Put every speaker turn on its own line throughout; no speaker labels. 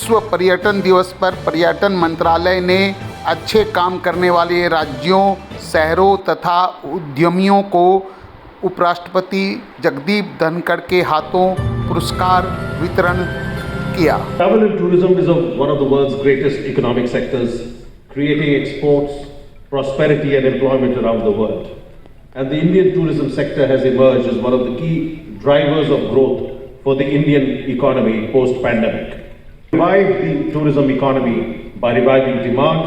विश्व पर्यटन दिवस पर पर्यटन मंत्रालय ने अच्छे काम करने वाले राज्यों, शहरों तथा उद्यमियों को उपराष्ट्रपति जगदीप धनखड़ के हाथों पुरस्कार वितरण किया।
Travel and tourism is one of the world's greatest economic sectors, creating exports, prosperity and employment around the world. And the Indian tourism sector has emerged as one of the key drivers of growth for the Indian economy post-pandemic. Revive the tourism economy by reviving demand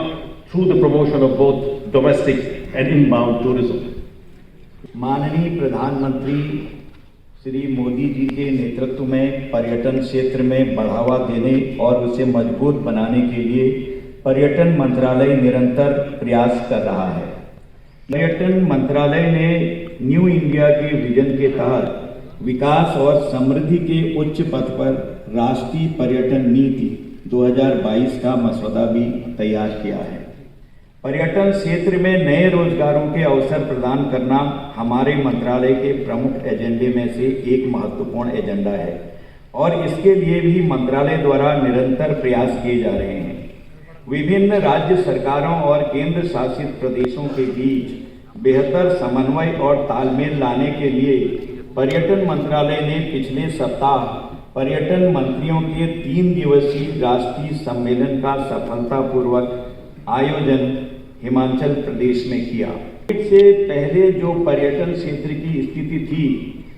through the promotion of both domestic and inbound tourism.
माननीय प्रधानमंत्री श्री मोदी जी के नेतृत्व में पर्यटन क्षेत्र में बढ़ावा देने और उसे मजबूत बनाने के लिए पर्यटन मंत्रालय निरंतर प्रयास कर रहा है। पर्यटन मंत्रालय ने न्यू इंडिया के विजन के तहत विकास और समृद्धि के उच्च पथ पर राष्ट्रीय पर्यटन नीति 2022 का मसौदा भी तैयार किया है। पर्यटन क्षेत्र में नए रोजगारों के अवसर प्रदान करना हमारे मंत्रालय के प्रमुख एजेंडे में से एक महत्वपूर्ण एजेंडा है और इसके लिए भी मंत्रालय द्वारा निरंतर प्रयास किए जा रहे हैं। विभिन्न राज्य सरकारों और केंद्र शासित प्रदेशों के बीच बेहतर समन्वय और तालमेल लाने के लिए पर्यटन मंत्रालय ने पिछले सप्ताह पर्यटन मंत्रियों के 3 दिवसीय राष्ट्रीय सम्मेलन का सफलतापूर्वक आयोजन हिमाचल प्रदेश में किया। इससे पहले जो पर्यटन क्षेत्र की स्थिति थी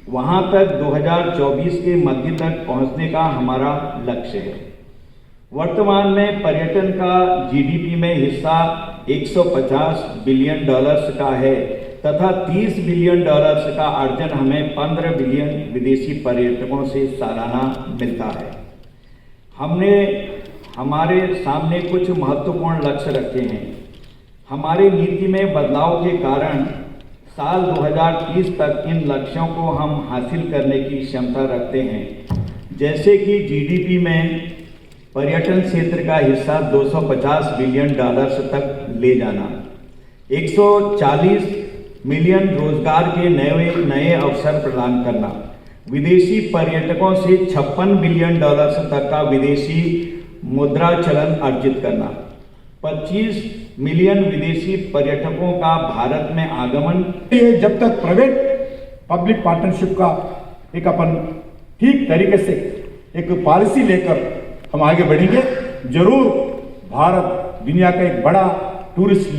वहां तक 2024 के मध्य तक पहुंचने का हमारा लक्ष्य है। वर्तमान में पर्यटन का जीडीपी में हिस्सा $150 बिलियन का है तथा $30 बिलियन का अर्जन हमें 15 बिलियन विदेशी पर्यटकों से सालाना मिलता है। हमने हमारे सामने कुछ महत्वपूर्ण लक्ष्य रखे हैं। हमारे नीति में बदलाव के कारण साल 2030 तक इन लक्ष्यों को हम हासिल करने की क्षमता रखते हैं, जैसे कि जीडीपी में पर्यटन क्षेत्र का हिस्सा $250 बिलियन तक ले जाना, 140 मिलियन रोजगार के नए अवसर प्रदान करना, विदेशी पर्यटकों से 56 बिलियन तक का विदेशी मुद्रा चलन अर्जित करना, 25 मिलियन विदेशी पर्यटकों का भारत में आगमन।
जब तक प्राइवेट पब्लिक पार्टनरशिप का एक अपन ठीक तरीके से एक पॉलिसी लेकर हम आगे बढ़ेंगे, जरूर भारत दुनिया का एक बड़ा टूरिस्ट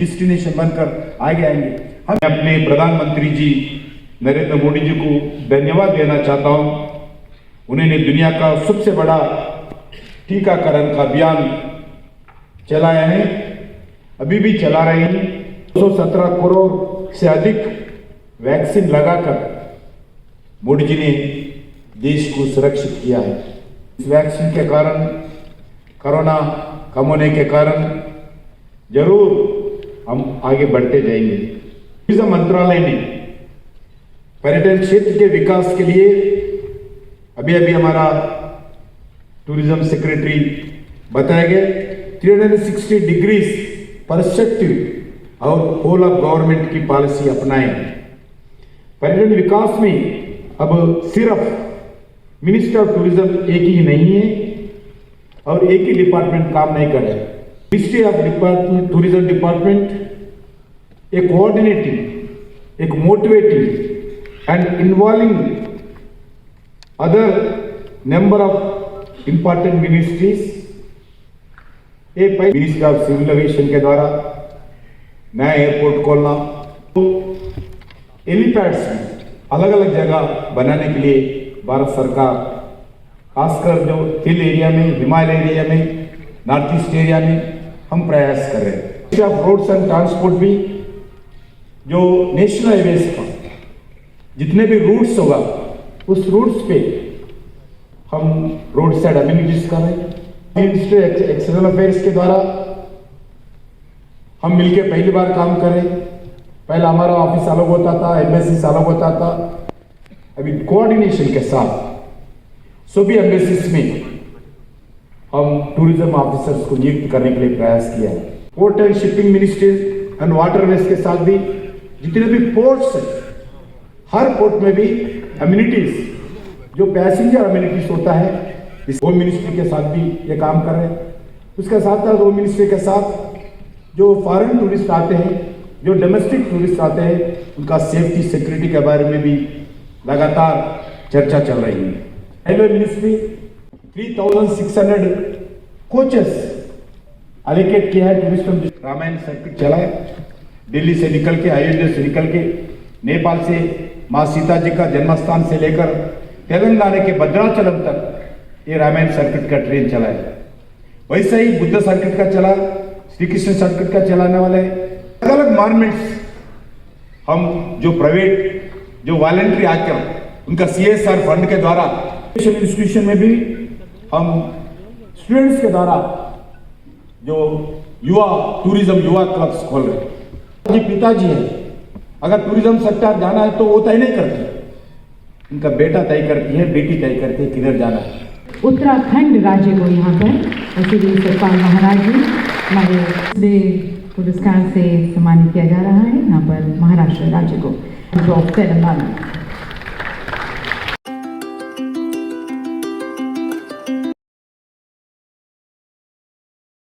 डेस्टिनेशन बनकर आगे आएंगे। हम अपने प्रधानमंत्री जी नरेंद्र मोदी जी को धन्यवाद देना चाहता हूं। उन्होंने दुनिया का सबसे बड़ा टीकाकरण का अभियान चलाया है, अभी भी चला रहे हैं। 217 करोड़ से अधिक वैक्सीन लगाकर मोदी जी ने देश को सुरक्षित किया है। इस वैक्सीन के कारण, कोरोना कम होने के कारण जरूर हम आगे बढ़ते जाएंगे। टूरिज्म मंत्रालय ने पर्यटन क्षेत्र के विकास के लिए अभी हमारा टूरिज्म सेक्रेटरी बताया गया 360 डिग्रीज पर्सपेक्टिव और होल ऑफ गवर्नमेंट की पॉलिसी अपनाएं। पर्यटन विकास में अब सिर्फ मिनिस्टर ऑफ टूरिज्म एक ही नहीं है और एक ही डिपार्टमेंट काम नहीं कर रहा है। मिनिस्ट्री ऑफ टूरिज्म डिपार्टमेंट एक कोऑर्डिनेटिंग, एक motivating and involving other number of important ministries. Ministry of civil aviation के द्वारा नया एयरपोर्ट खोलना, तो एलिपैड्स में अलग अलग जगह बनाने के लिए भारत सरकार खासकर जो हिल एरिया में, हिमालय एरिया में, नॉर्थ ईस्ट एरिया में हम प्रयास कर रहे हैं। Ministry of roads and transport भी जो नेशनल हाईवेज का जितने भी रूट्स होगा उस रूट्स पे हम रोड साइड अम्यूनिटीज कर रहे हैं। मिनिस्ट्री एक्सटर्नल अफेयर्स के द्वारा हम मिलकर पहली बार काम कर रहे हैं। पहले हमारा ऑफिस अलग होता था, एम्बेसीज अलग होता था, अभी कोऑर्डिनेशन के साथ सभी एम्बेसीज में हम टूरिज्म ऑफिसर्स को नियुक्त करने के लिए प्रयास किया है। Port and shipping ministry and waterways के साथ भी जितने भी पोर्ट्स हैं, हर पोर्ट में भी अम्यूनिटीज जो पैसेंजर अम्यूनिटीज होता है होम मिनिस्ट्री के साथ भी ये काम कर रहे हैं। उसके साथ साथ होम मिनिस्ट्री के साथ जो फॉरेन टूरिस्ट आते हैं, जो डोमेस्टिक टूरिस्ट आते हैं, उनका सेफ्टी सिक्योरिटी के बारे में भी लगातार चर्चा चल रही है। रेलवे मिनिस्ट्री 3600 कोचेस एलोकेट किया है टूरिज्म। रामायण सर्किट चला है, दिल्ली से निकल के, अयोध्या से निकल के, नेपाल से माँ सीता जी का जन्मस्थान से लेकर तेलंगाना के भद्राचलम तक ये रामायण सर्किट का ट्रेन चला है। वैसे ही बुद्ध सर्किट का चला, श्री कृष्ण सर्किट का चलाने वाले अलग अलग मॉन्यूमेंट्स हम जो प्राइवेट जो वॉलंटरी आकर उनका CSR फंड के द्वारा इंस्टीट्यूशन में भी हम स्टूडेंट्स के द्वारा जो युवा टूरिज्म युवा क्लब्स खोल रहे हैं। जी पिताजी है, अगर टूरिज्म सेक्टर जाना है तो वो तय नहीं करते, उनका बेटा तय करती है, बेटी तय करती है किधर जाना है।
उत्तराखंड राज्य को यहाँ पर श्री सतपाल महाराज जी हमारे पुरस्कार से सम्मानित किया जा रहा है। यहाँ पर महाराष्ट्र राज्य को तेलंगाना